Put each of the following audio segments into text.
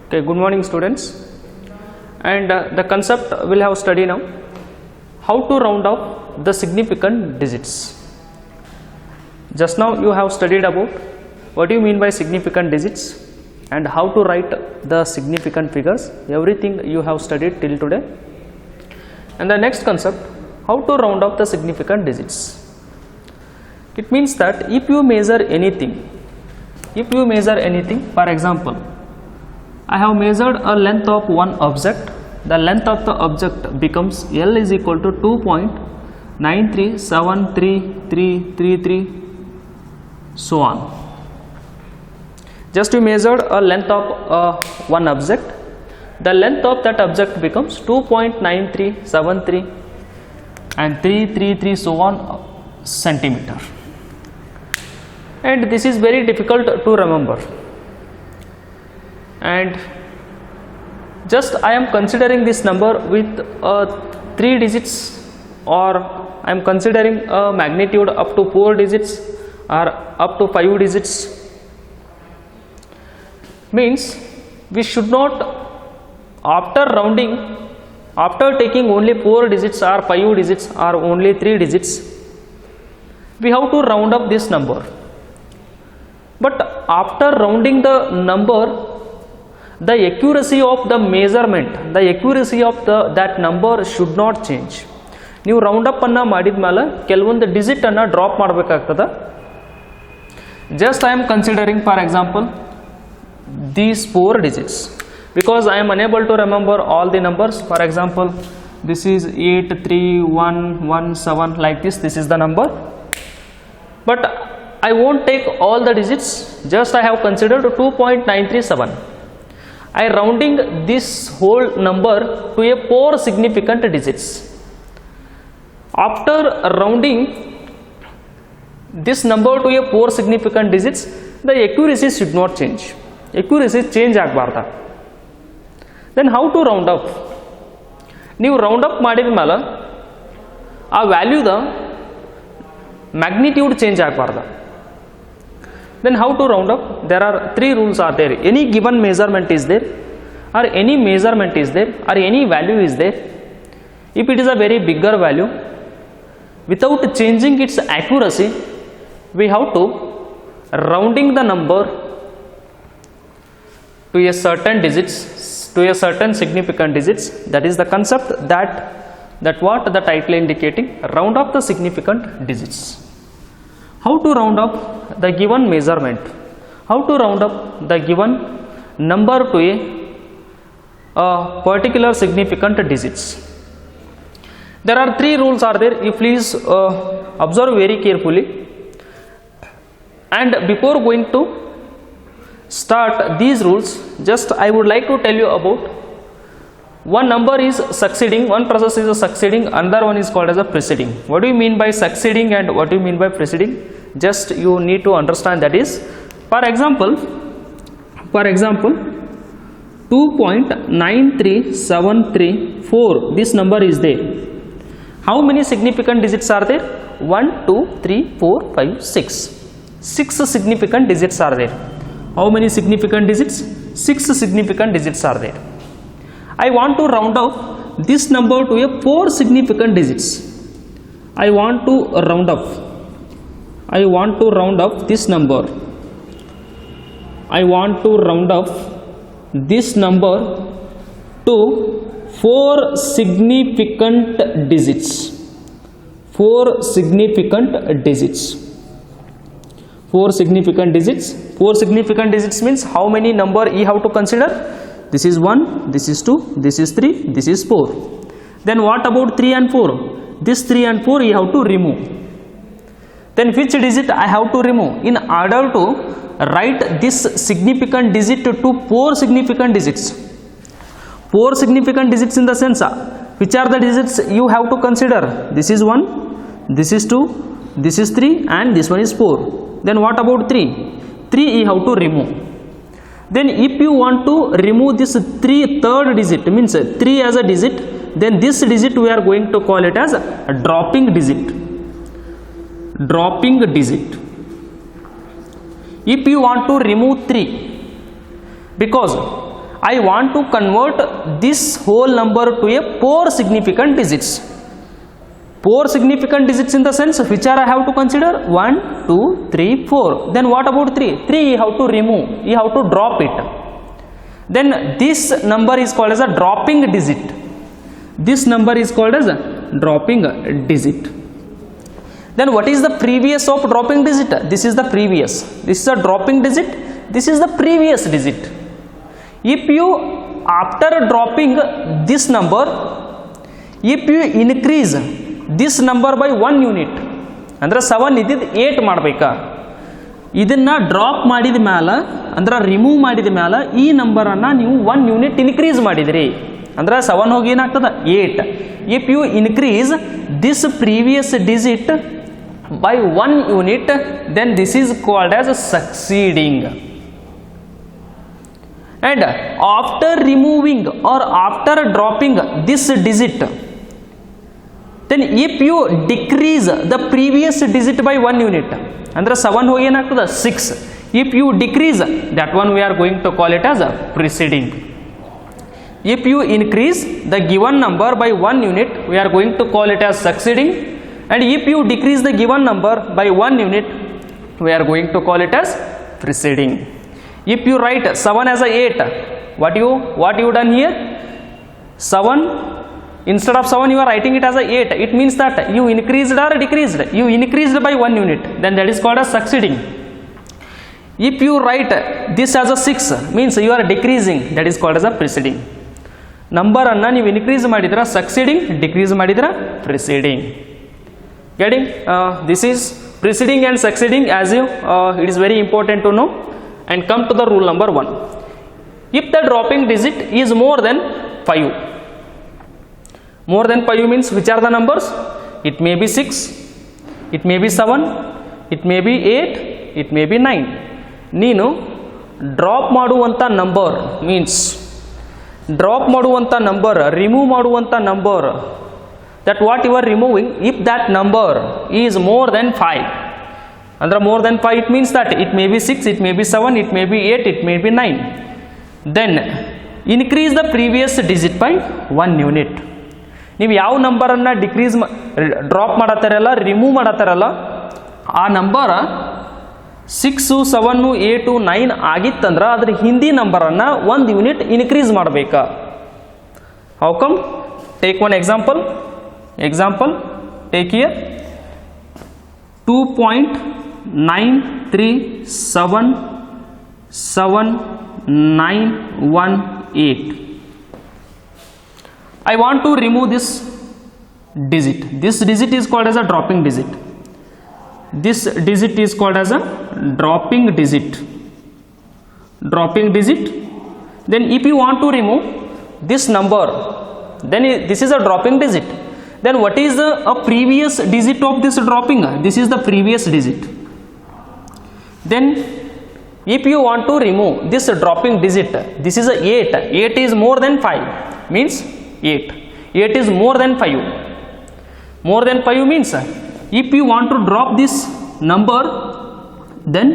Okay, good morning students, and the concept we'll have study now, how to round off the significant digits. Just now you have studied about what do you mean by significant digits and how to write the significant figures. Everything you have studied till today. And the next concept, how to round off the significant digits. It means that if you measure anything, for example, I have measured a length of one object. The length of the object becomes L is equal to 2.937333, so on. Just we measured a length of one object. The length of that object becomes 2.9373 and 333 so on centimeter. And this is very difficult to remember. And just I am considering this number with 3 digits, or I am considering a magnitude up to 4 digits or up to 5 digits. Means we should not, after rounding, after taking only 4 digits or 5 digits or only 3 digits, we have to round up this number. But after rounding the number, the accuracy of the measurement, the accuracy of that number should not change. ನೀವು round up ಅನ್ನು ಮಾಡಿದ ಮೇಲೆ ಕೆಲವೊಂದು digit ಅನ್ನು drop ಮಾಡಬೇಕಾಗ್ತದೆ. Just I am considering, for example, these 4 digits because I am unable to remember all the numbers. For example, this is 83117, like this is the number, but I won't take all the digits. Just I have considered 2.937. I rounding this whole number to a 4 significant digits. After rounding this number to a 4 significant digits, the accuracy should not change. Accuracy change ಆಗಬಾರ್ದು. Then how to round up? ನೀವು round up ಮಾಡಿದ ಮೇಲೆ ಆ ವ್ಯಾಲ್ಯೂದ magnitude change ಆಗಬಾರ್ದು. Then how to round up? There are 3 rules are there. Any given measurement is there, or any measurement is there, or any value is there. If it is a very bigger value, without changing its accuracy, we have to rounding the number to a certain digits, to a certain significant digits. That is the concept that what the title indicating, round off the significant digits. How to round up the given measurement? How to round up the given number to a particular significant digits? There are 3 rules are there. You please observe very carefully. And before going to start these rules, just I would like to tell you about one number is succeeding, one process is succeeding, another one is called as a preceding. What do you mean by succeeding and what do you mean by preceding? Just you need to understand that is, for example 2.93734, this number is there. How many significant digits are there? 1 2 3 4 5 6 significant digits are there. How many significant digits? 6 significant digits are there. I want to round off this number to a 4 significant digits. I want to round off this number. I want to round off this number to 4 significant digits. 4 significant digits. 4 significant digits. 4 significant digits means how many number you have to consider? This is 1, this is 2, this is 3, this is 4. Then what about 3 and 4? This 3 and 4 you have to remove. Then which digit I have to remove? In order to write this significant digit to 4 significant digits. 4 significant digits in the sense, which are the digits you have to consider? This is 1, this is 2, this is 3 and this one is 4. Then what about 3? 3 you have to remove. Then if you want to remove this third digit, means 3 as a digit, then this digit we are going to call it as a dropping digit. Dropping digit. If you want to remove 3, because I want to convert this whole number to a 4 significant digits. 4 significant digits in the sense which are I have to consider 1, 2, 3, 4. Then what about 3? 3 you have to remove, you have to drop it. Then this number is called as a dropping digit. This number is called as a dropping digit. Then what is the previous of dropping digit? This is the previous. This is a dropping digit. This is the previous digit. If you after dropping this number, if you increase this number by 1 unit, ಅಂದ್ರೆ 7 ಇದ್ದಿದ್ದು 8 ಮಾಡಬೇಕಾ, ಇದನ್ನ drop ಮಾಡಿದ ಮೇಲೆ ಅಂದ್ರೆ remove ಮಾಡಿದ ಮೇಲೆ ಈ ನಂಬರನ್ನು ನೀವು 1 ಯೂನಿಟ್ ಇನ್ಕ್ರೀಸ್ ಮಾಡಿದ್ರಿ ಅಂದ್ರೆ 7 ಹೋಗಿ ಏನಾಗ್ತದೆ 8. If you increase this previous digit by 1 unit, then this is called as succeeding. And after removing or after dropping this digit, then if you decrease the previous digit by 1 unit, andre 7 hogi enagtada 6. If you decrease that one, we are going to call it as a preceding. If you increase the given number by 1 unit, we are going to call it as succeeding. And if you decrease the given number by 1 unit, we are going to call it as preceding. If you write 7 as a 8, what you done here? 7, instead of 7 you are writing it as a 8. It means that you increased or decreased. You increased by 1 unit, then that is called as succeeding. If you write this as a 6, means you are decreasing, that is called as a preceding. Number anna ನೀವು increase ಮಾಡಿದ್ರ succeeding, decrease ಮಾಡಿದ್ರ preceding. Getting this is preceding and succeeding as you it is very important to know. And come to the rule number 1. If the dropping digit is more than 5, more than 5 means which are the numbers? It may be 6, it may be 7, it may be 8, it may be 9. ನೀನು drop ಮಾಡುವಂಥ number means drop ಮಾಡುವಂಥ number, remove ಮಾಡುವಂಥ number, that what you are removing, if that number is more than 5, ಅಂದ್ರೆ more than 5 it means that it may be 6, it may be 7, it may be 8, it may be 9. Then increase the previous digit by 1 unit. ನೀವು ಯಾವ ನಂಬರನ್ನು decrease drop ಮಾಡತ್ತಾರಲ್ಲ, remove ಮಾಡತ್ತಾರಲ್ಲ, ಆ number 6, 7, 8, 9 ಆಗಿತ್ತಂದ್ರೆ ಅದ್ರ ಹಿಂದಿ ನಂಬರನ್ನು 1 unit increase ಮಾಡಬೇಕಾ? How come? Take one example. Take here 2.93777918. I want to remove this digit. This digit is called as a dropping digit. This digit is called as a dropping digit. Then if you want to remove this number, then this is a dropping digit. Then what is a previous digit of this dropping? This is the previous digit. Then if you want to remove this dropping digit, this is a 8. 8 is more than 5 means 8. 8 is more than 5. More than 5 means if you want to drop this number, then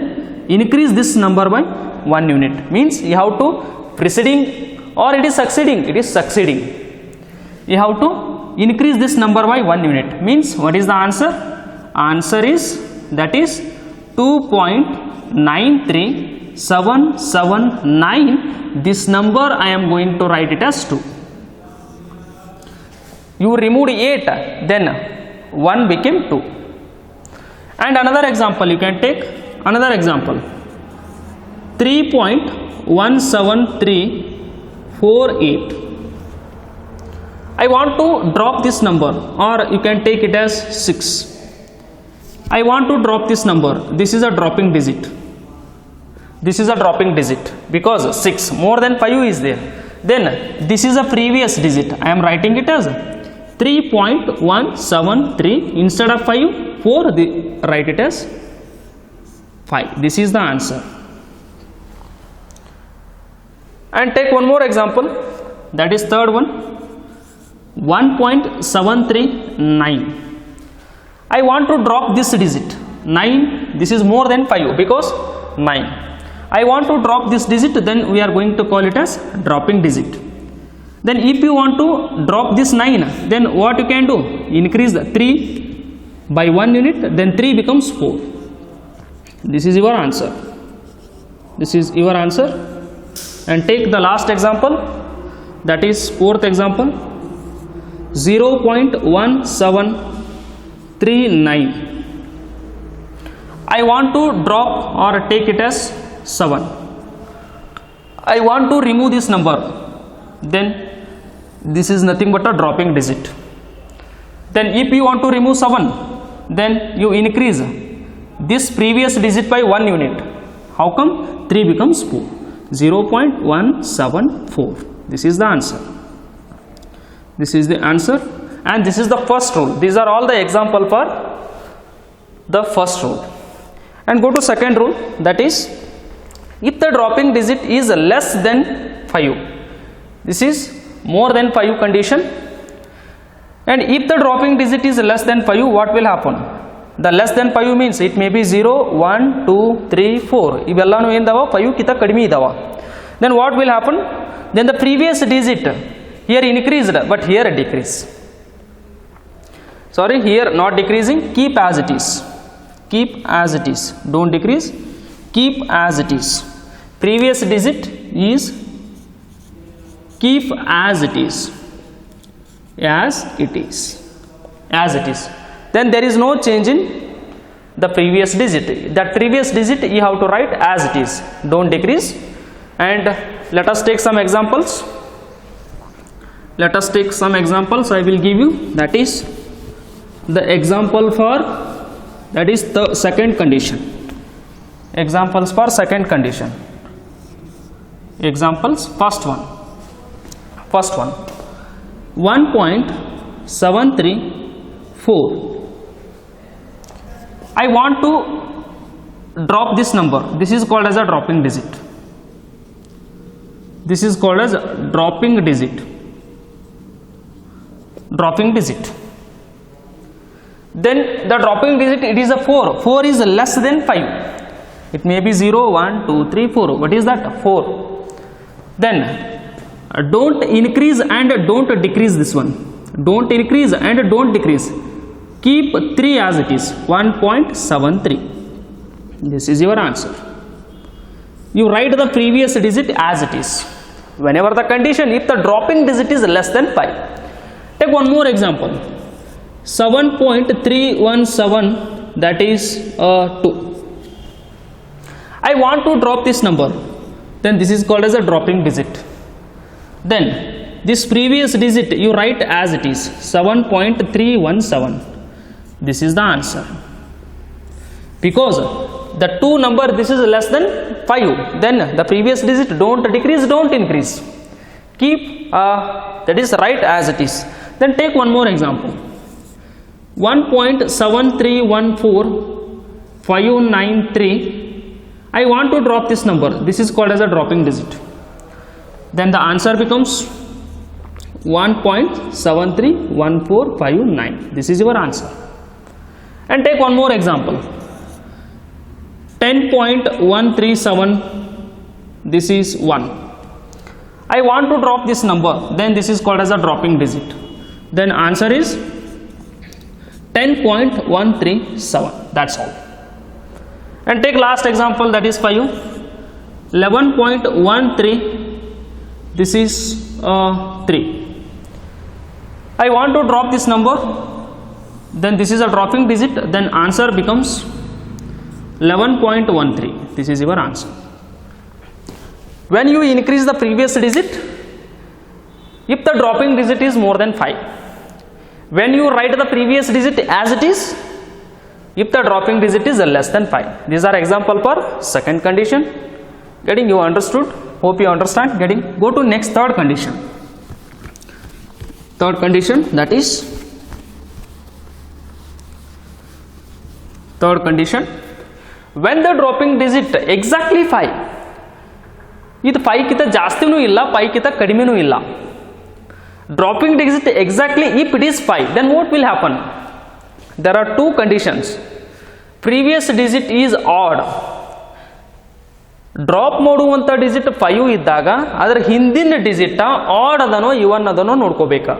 increase this number by 1 unit. Means you have to preceding or it is succeeding. It is succeeding. You have to increase this number by 1 unit. Means what is the answer? Answer is that is 2.93779. This number I am going to write it as 2. You removed 8, then 1 became 2. And another example, you can take another example. 3.17348. I want to drop this number, or you can take it as 6. I want to drop this number. This is a dropping digit. This is a dropping digit because 6 more than 5 is there. Then this is a previous digit. I am writing it as 3.173. Instead of 5, 4. Write it as 5. This is the answer. And take one more example. That is third one. 1.739. I want to drop this digit 9. This is more than 5 because 9. I want to drop this digit, then we are going to call it as dropping digit. Then if you want to drop this 9, then what you can do? Increase the 3 by 1 unit, then 3 becomes 4. This is your answer. This is your answer. And take the last example, that is fourth example, 0.1739. I want to drop or take it as 7. I want to remove this number, then this is nothing but a dropping digit. Then if you want to remove 7, then you increase this previous digit by 1 unit. How come? 3 becomes 4. 0.174. This is the answer. This is the answer, and this is the first rule. These are all the example for the first rule. And go to second rule, that is, if the dropping digit is less than 5, this is more than 5 condition, and if the dropping digit is less than 5, what will happen? The less than 5 means it may be 0, 1, 2, 3, 4. Ivellanu endava 5 kita kadimi idava. Then what will happen? Then the previous digit here increased, but here decrease. Sorry, here not decreasing. Keep as it is. Keep as it is. Don't decrease. Keep as it is. Previous digit is keep as it is. As it is. As it is. Then there is no change in the previous digit. That previous digit you have to write as it is. Don't decrease. And let us take some examples. Let us take some examples. I will give you. That is the example for, that is the second condition. Examples for second condition. Examples. First one. 1.734. I want to drop this number. This is called as a dropping digit. This is called as dropping digit. Dropping digit. Then the dropping digit, it is a 4. 4 is less than 5. It may be 0, 1, 2, 3, 4. What is that? 4. Then don't increase and don't decrease this one. Don't increase and don't decrease. Keep 3 as it is. 1.73. This is your answer. You write the previous digit as it is. Whenever the condition, if the dropping digit is less than 5. Take one more example. 7.317, that is 2. I want to drop this number. Then this is called as a dropping digit. Then this previous digit you write as it is. 7.317. This is the answer. Because the 2 number, this is less than 5. Then the previous digit, don't decrease, don't increase. Keep, that is, write as it is. Then take one more example. 1.7314593. I want to drop this number. This is called as a dropping digit. Then the answer becomes 1.731459. This is your answer. And take one more example. 10.137. This is 1. I want to drop this number. Then this is called as a dropping digit. Then answer is 10.137. That's all. And take last example, that is 5. 11.13. This is 3. I want to drop this number. Then this is a dropping digit. Then answer becomes 11.13. This is your answer. When you increase the previous digit, if the dropping digit is more than 5. When you write the previous digit as it is, if the dropping digit is less than 5. These are example for second condition. Getting, you understood? Hope you understand. Getting, go to next third condition. Third condition, that is third condition. When the dropping digit exactly 5. ಇದು 5 ಕಿಂತ ಜಾಸ್ತಿನೂ ಇಲ್ಲ, 5 ಕಿಂತ ಕಡಿಮೆನೂ ಇಲ್ಲ. Dropping digit exactly if it is 5, then what will happen? There are 2 conditions. Previous digit is odd. Drop ಮಾಡುವಂಥ digit 5 ಇದ್ದಾಗ ಅದರ ಹಿಂದಿನ digit odd ಅದನೋ ಇವನ್ ಅದನೋ ನೋಡ್ಕೋಬೇಕಾ.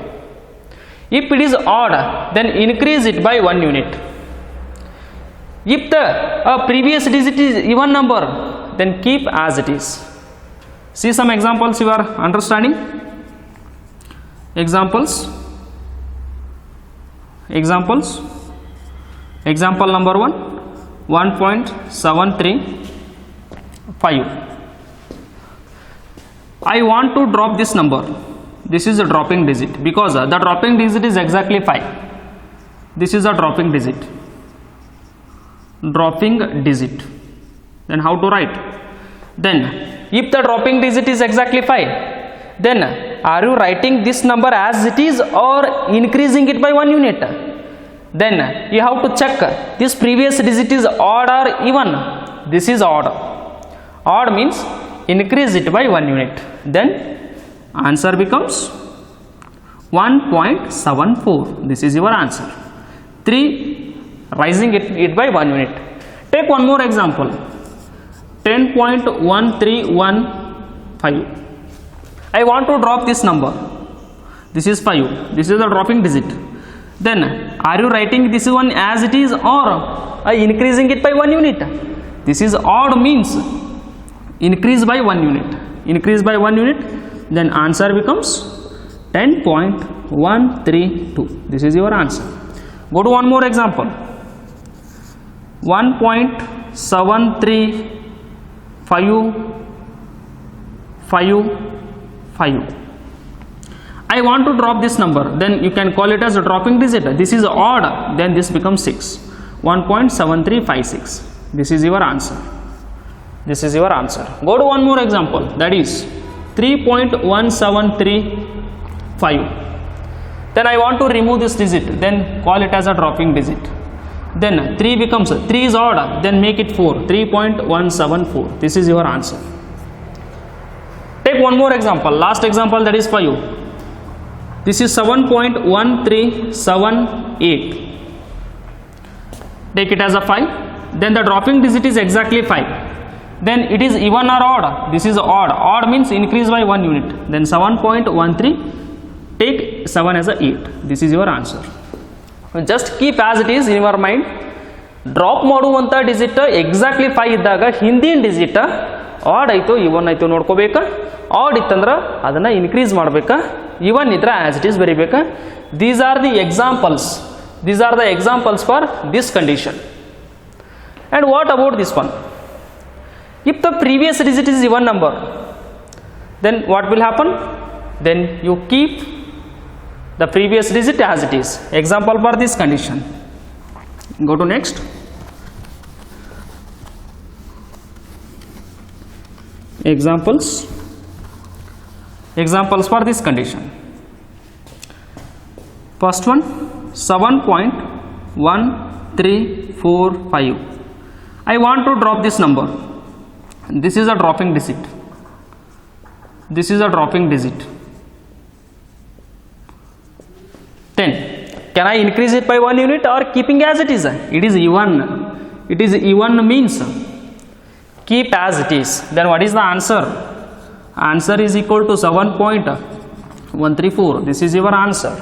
If it is odd then increase it by 1 unit. If the previous digit is even number then keep as it is. See some examples you are understanding. Example number 1, 1.735. I want to drop this number. This is a dropping digit because the dropping digit is exactly 5. This is a dropping digit. Then how to write? Then if the dropping digit is exactly 5, then are you writing this number as it is or increasing it by 1 unit? Then you have to check this previous digit is odd or even. This is odd. Odd means increase it by 1 unit. Then answer becomes 1.74. This is your answer. 3 rising it by 1 unit. Take one more example. 10.1315. I want to drop this number. This is 5. This is the dropping digit. Then are you writing this one as it is or increasing it by 1 unit? This is odd means increase by 1 unit. Then answer becomes 10.132. This is your answer. Go to one more example. 1.73555. I want to drop this number, then you can call it as a dropping digit. This is odd, then this becomes 6. 1.7356. This is your answer. Go to one more example, that is 3.1735. Then I want to remove this digit, then call it as a dropping digit. Then 3 becomes 3 is odd, then make it 4. 3.174. This is your answer. Take one more example, last example, that is 5. This is 7.1378. Take it as a 5. Then the dropping digit is exactly 5. Then it is even or odd? This is odd. Odd means increase by 1 unit. Then 7.13. Take 7 as a 8. This is your answer. Just keep as it is in your mind. Drop ಮಾಡುವಂಥ digit exactly 5 ಇದ್ದಾಗ ಹಿಂದಿನ digit add ಆಯಿತು ಇವನ್ ಆಯಿತು ನೋಡ್ಕೋಬೇಕಾ. Add ಇತ್ತಂದ್ರೆ ಅದನ್ನು increase ಮಾಡಬೇಕಾ, even ಇದ್ರೆ as it is ಬರೀಬೇಕಾ. These are the examples for this condition. And what about this one? If the previous digit is even number, then what will happen? Then you keep the previous digit as it is. Example for this condition. Go to next. Examples for this condition. First one, 7.1345. I want to drop this number. This is a dropping digit. 10. Can I increase it by 1 unit or keeping as it is? It is even. Means keep as it is. Then what is the answer? Answer is equal to 7.134. This is your answer.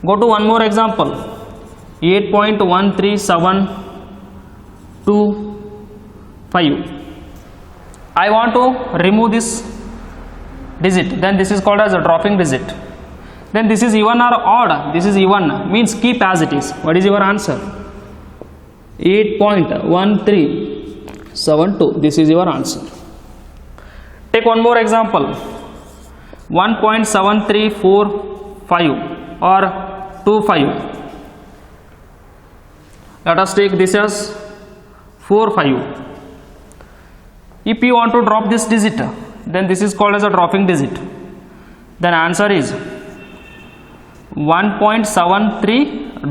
Go to one more example. 8.13725. I want to remove this digit. Then this is called as a dropping digit. Then this is even or odd? This is even, means keep as it is. What is your answer? 8.1372. This is your answer. Take one more example. 1.7345 or 25. Let us take this as 45. If you want to drop this digit, then this is called as a dropping digit. Then answer is 1.73.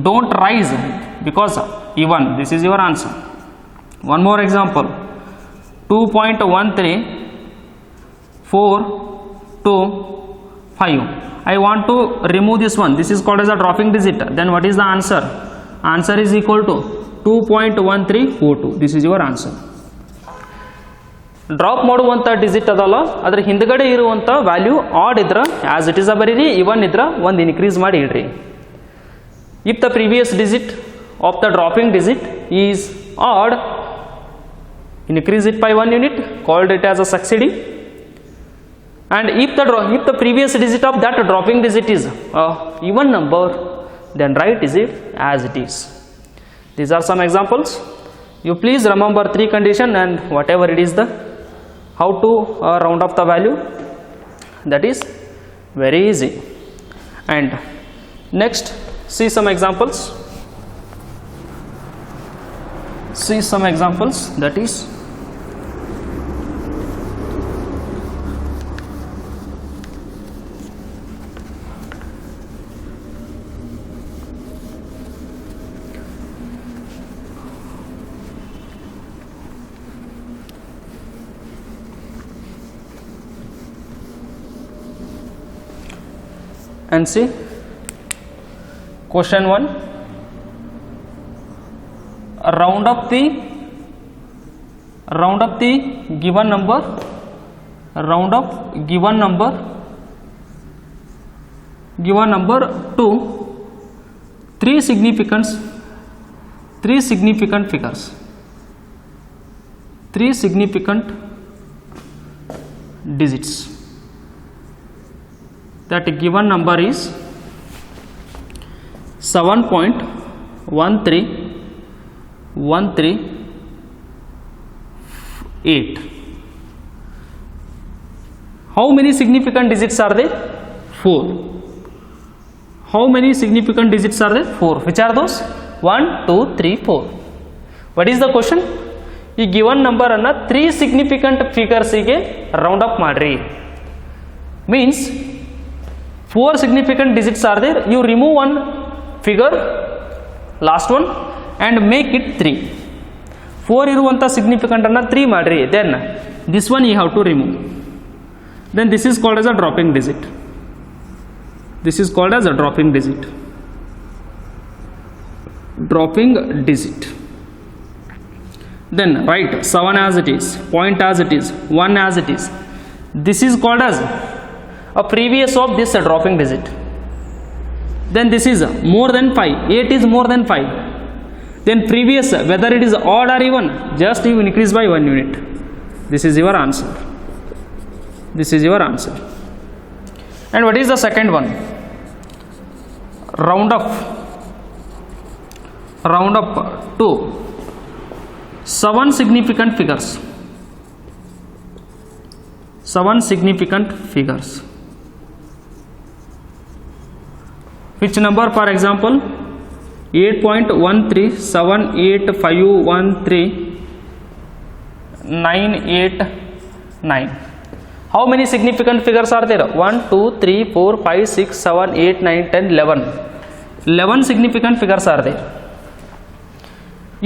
Don't rise because even. This is your answer. One more example. 2.13425. I want to remove this one. This is called as a dropping digit. Then what is the answer? Answer is equal to 2.1342. This is your answer. Drop ಮಾಡುವಂಥ digit ಅದಲ್ಲ ಅದ್ರ ಹಿಂದ್ಗಡೆ ಇರುವಂಥ value add ಇದ್ರೆ as it is a ಬರೀರಿ, ಇವನ್ ಇದ್ರೆ ಒಂದು increase ಮಾಡಿ ಇಡ್ರಿ. If the previous digit of the dropping digit is add, increase it by 1 unit, called it as a succeeding. And if the previous digit of that dropping digit is a even number, then write is it as it is. These are some examples. You please remember 3 condition and whatever it is the how to round up the value, that is very easy. And next, see some examples. See some examples, that is and see question 1, round up the given number, round up given number to 3 significant figures, 3 significant digits. That given number is 7.13138. How many significant digits are there? 4. How many significant digits are there? 4. Which are those? 1, 2, 3, 4. What is the question? ಈ given number ಅನ್ನ 3 significant ಫಿಗರ್ಸಿಗೆ round up ಮಾಡ್ರಿ. Means 4 significant digits are there. You remove one figure, last one, and make it 3. 4 ಇರುವಂಥ significant ಅನ್ನ 3 ಮಾಡ್ರಿ. Then this one you have to remove. Then this is called as a dropping digit. This is called as a dropping digit. Dropping digit. Then write 7 as it is, point as it is, 1 as it is. This is called as a previous of this dropping digit. Then this is more than 5, 8 is more than 5. Then previous, whether it is odd or even, just you increase by 1 unit. This is your answer. This is your answer. And what is the second one? Round up to 7 significant figures. 7 significant figures. Which number? For example, 8.1378513989. How many significant figures are there? 1, 2, 3, 4, 5, 6, 7, 8, 9, 10, 11. 11 significant figures are there.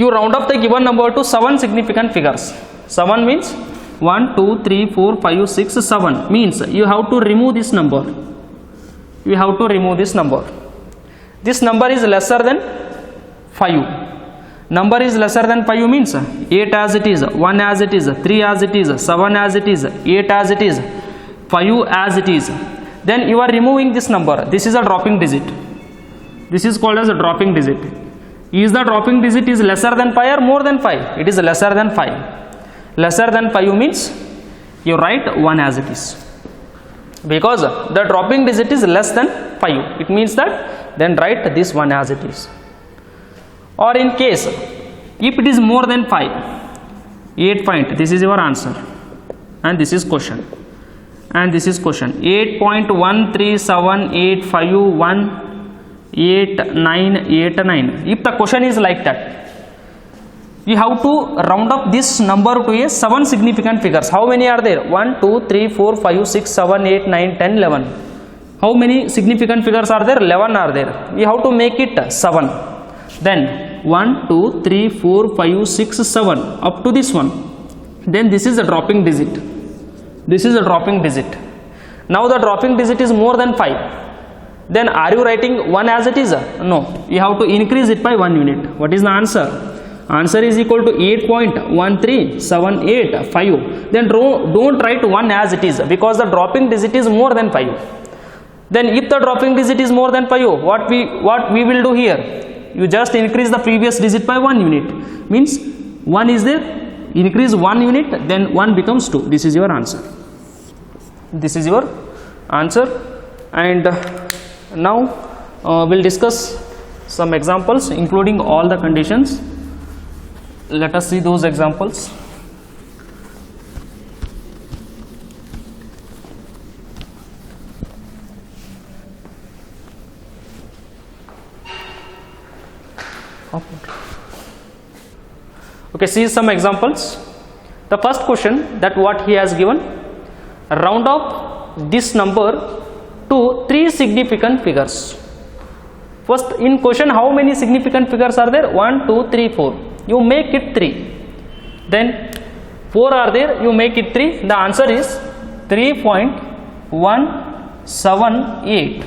You round up the given number to 7 significant figures. 7 means 1, 2, 3, 4, 5, 6, 7. Means you have to remove this number. You have to remove this number. This number is lesser than 5. Number is lesser than 5 means 8 as it is, 1 as it is, 3 as it is, 7 as it is, 8 as it is, 5 as it is. Then you are removing this number. This is a dropping digit. This is called as a dropping digit. Is the dropping digit is lesser than 5 or more than 5? It is lesser than 5. Lesser than 5 means you write 1 as it is. Because the dropping digit is less than 5. It means that then write this 1 as it is. Or in case if it is more than 5, 8 point, this is your answer and this is question. And this is question 8.137851889. If the question is like that, you have to round up this number to a 7 significant figures. How many are there? 1, 2, 3, 4, 5, 6, 7, 8, 9, 10, 11. How many significant figures are there? 11 are there. We have to make it 7. Then 1, 2, 3, 4, 5, 6, 7 up to this one. Then this is a dropping digit. This is a dropping digit. Now the dropping digit is more than 5. Then are you writing 1 as it is? No. You have to increase it by 1 unit. What is the answer? Answer is equal to 8.13785. Then don't write 1 as it is, because the dropping digit is more than 5. Then if the dropping digit is more than 5, what we will do here? You just increase the previous digit by 1 unit. Means 1 is there, increase 1 unit, then 1 becomes 2. This is your answer. This is your answer. And now we'll discuss some examples including all the conditions. Let us see those examples. Okay, see some examples. The first question, that what he has given, round up this number to 3 significant figures. First, in question, how many significant figures are there? 1, 2, 3, 4. You make it 3. Then 4 are there, you make it 3. The answer is 3.178.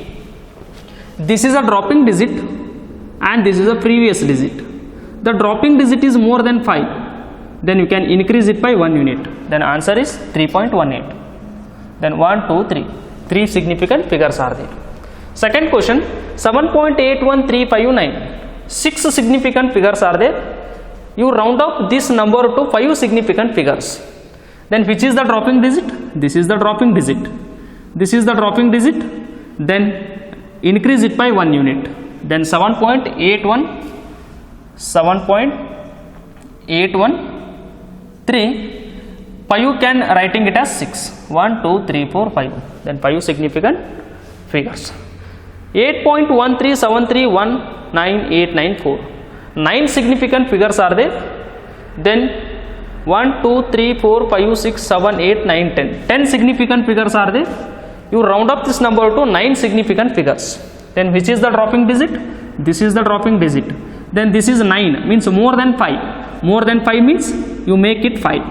This is a dropping digit and this is a previous digit. The dropping digit is more than 5. Then you can increase it by 1 unit. Then answer is 3.18. Then 1, 2, 3. 3 significant figures are there. Second question, 7.81359. 6 significant figures are there. You round up this number to 5 significant figures. Then which is the dropping digit? This is the dropping digit. This is the dropping digit. Then increase it by 1 unit. Then 7.813. 5 can writing it as 6. 1, 2, 3, 4, 5. Then 5 significant figures. 8.137319894. 9 significant figures are there. Then 1, 2, 3, 4, 5, 6, 7, 8, 9, 10. 10 significant figures are there. You round up this number to 9 significant figures. Then which is the dropping digit? This is the dropping digit. Then this is 9, means more than 5. More than 5 means you make it 5.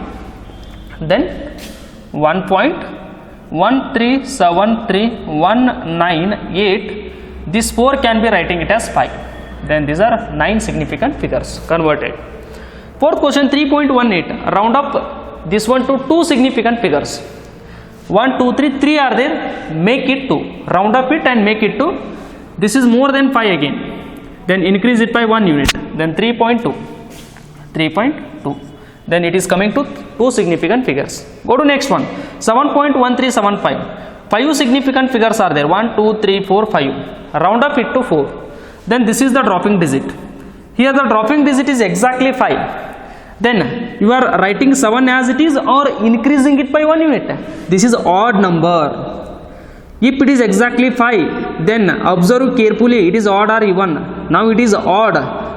Then 1.1373198. This 4 can be writing it as 5. Then these are 9 significant figures converted. Fourth question, 3.18. Round up this one to 2 significant figures. 1, 2, 3. 3 are there. Make it 2. Round up it and make it 2. This is more than 5 again. Then increase it by 1 unit. Then 3.2. 3.2. Then it is coming to 2 significant figures. Go to next one. 7.1375. 5 significant figures are there. 1, 2, 3, 4, 5. Round up it to 4. Then this is the dropping digit. Here the dropping digit is exactly 5. Then you are writing 7 as it is or increasing it by 1 unit. This is odd number. If it is exactly 5, then observe carefully, it is odd or even. Now it is odd,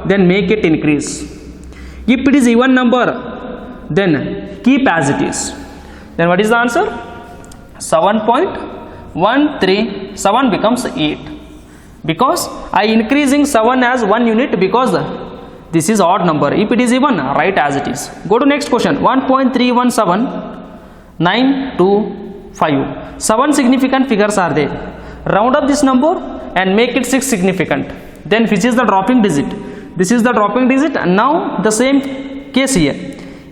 then make it increase. If it is even number, then keep as it is. Then what is the answer? 7.13. 7 becomes 8. Because I increasing 7 as 1 unit because this is odd number. If it is even, write as it is. Go to next question. 1.317925. 7 significant figures are there. Round up this number and make it 6 significant. Then which is the dropping digit? This is the dropping digit. And now the same case here.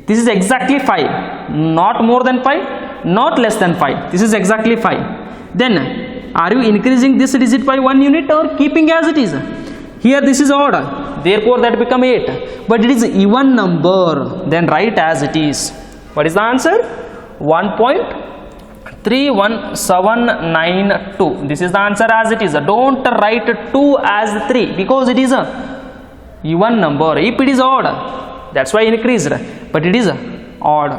This is exactly 5. Not more than 5, not less than 5. This is exactly 5. Then are you increasing this digit by 1 unit or keeping as it is? Here this is odd. Therefore that become 8. But it is even number. Then write as it is. What is the answer? 1.31792. This is the answer as it is. Don't write 2 as 3 because it is a even number. If it is odd, that's why increased, but it is odd.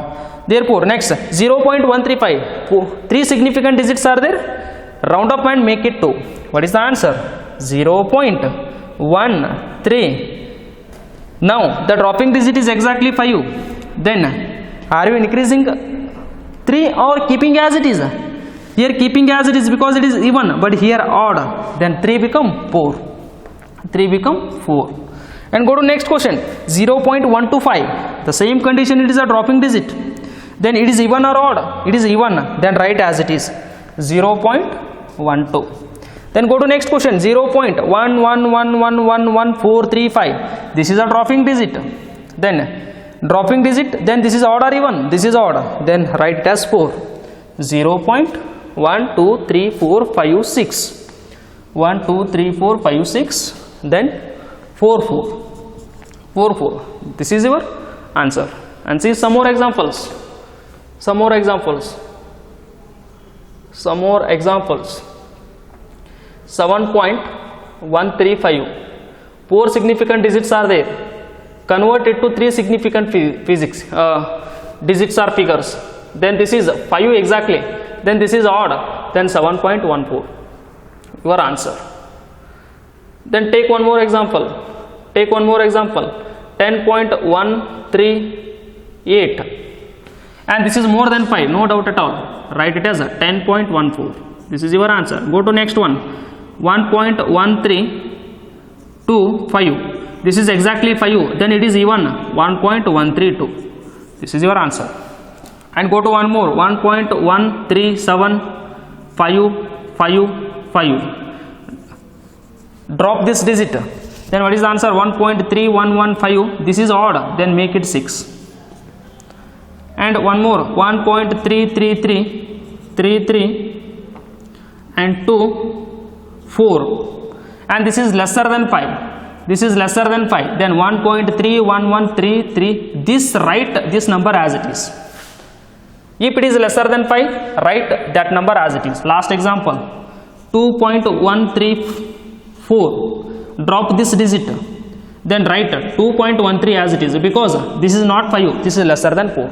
Therefore next 0.135. 3 significant digits are there. Round up and make it 2. What is the answer? 0.13. Now the dropping digit is exactly 5. Then are you increasing 3 or keeping as it is? Here keeping as it is because it is even, but here odd. Then 3 become 4. 3 become 4. And go to next question. 0.125. The same condition, it is a dropping digit. Then it is even or odd? It is even. Then write as it is. 0.12. Then go to next question. 0.111111435. This is a dropping digit. then dropping digit, then this is odd or even, this is odd, then write it as 4. 0.1 2 3 4 5 6, 1 2 3 4 5 6, then 4 4. This is your answer. And see some more examples. 7.135, 4 significant digits are there. Convert it to 3 significant digits or figures. Then this is 5 exactly. Then this is odd. Then 7.14. Your answer. Then take one more example. 10.138. And this is more than 5, no doubt at all. Write it as 10.14. This is your answer. Go to next one. 1.132. This is exactly 5. Then it is even 1.132. This is your answer. And go to one more. 1.137. Drop this digit. Then what is the answer? 1.3115. This is odd. Then make it 6. And one more. 1.333 and 2 4. And this is lesser than 5. Then 1.31133. This write this number as it is. If it is lesser than 5, write that number as it is. Last example. 2.134. Drop this digit. Then write 2.13 as it is, because this is not 5. This is lesser than 4.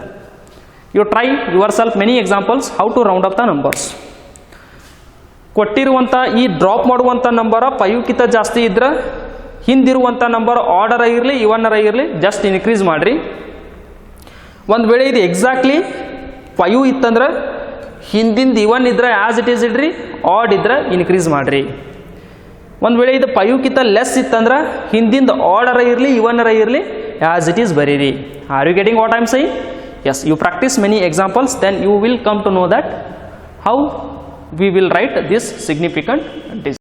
You try yourself many examples how to round up the numbers. ಕೊಟ್ಟಿರುವಂಥ ಈ drop ಮಾಡುವಂಥ number 5ಕ್ಕಿಂತ ಜಾಸ್ತಿ ಇದ್ರೆ ಹಿಂದಿರುವಂಥ number order ಆಗಿರಲಿ ಇವನ್ನರ ಇರಲಿ just increase ಮಾಡಿರಿ. ಒಂದು ವೇಳೆ ಇದು ಎಕ್ಸಾಕ್ಟ್ಲಿ 5 ಇತ್ತಂದ್ರೆ ಹಿಂದಿಂದ ಇವನ್ ಇದ್ರೆ ಆ್ಯಸ್ ಇಟ್ ಈಸ್ ಇಡ್ರಿ, ಆಡ್ ಇದ್ರೆ ಇನ್ಕ್ರೀಸ್ ಮಾಡಿರಿ. ಒಂದು ವೇಳೆ ಇದು 5ಕ್ಕಿಂತ ಲೆಸ್ ಇತ್ತಂದ್ರೆ ಹಿಂದಿಂದ ಆರ್ಡರ್ ಇರಲಿ ಇವನ್ನರ ಇರಲಿ ಆ್ಯಸ್ ಇಟ್ ಈಸ್ ಬರೀರಿ. Are you getting what I am saying? Yes, you practice many examples, then you will come to know that how we will write this significant digit.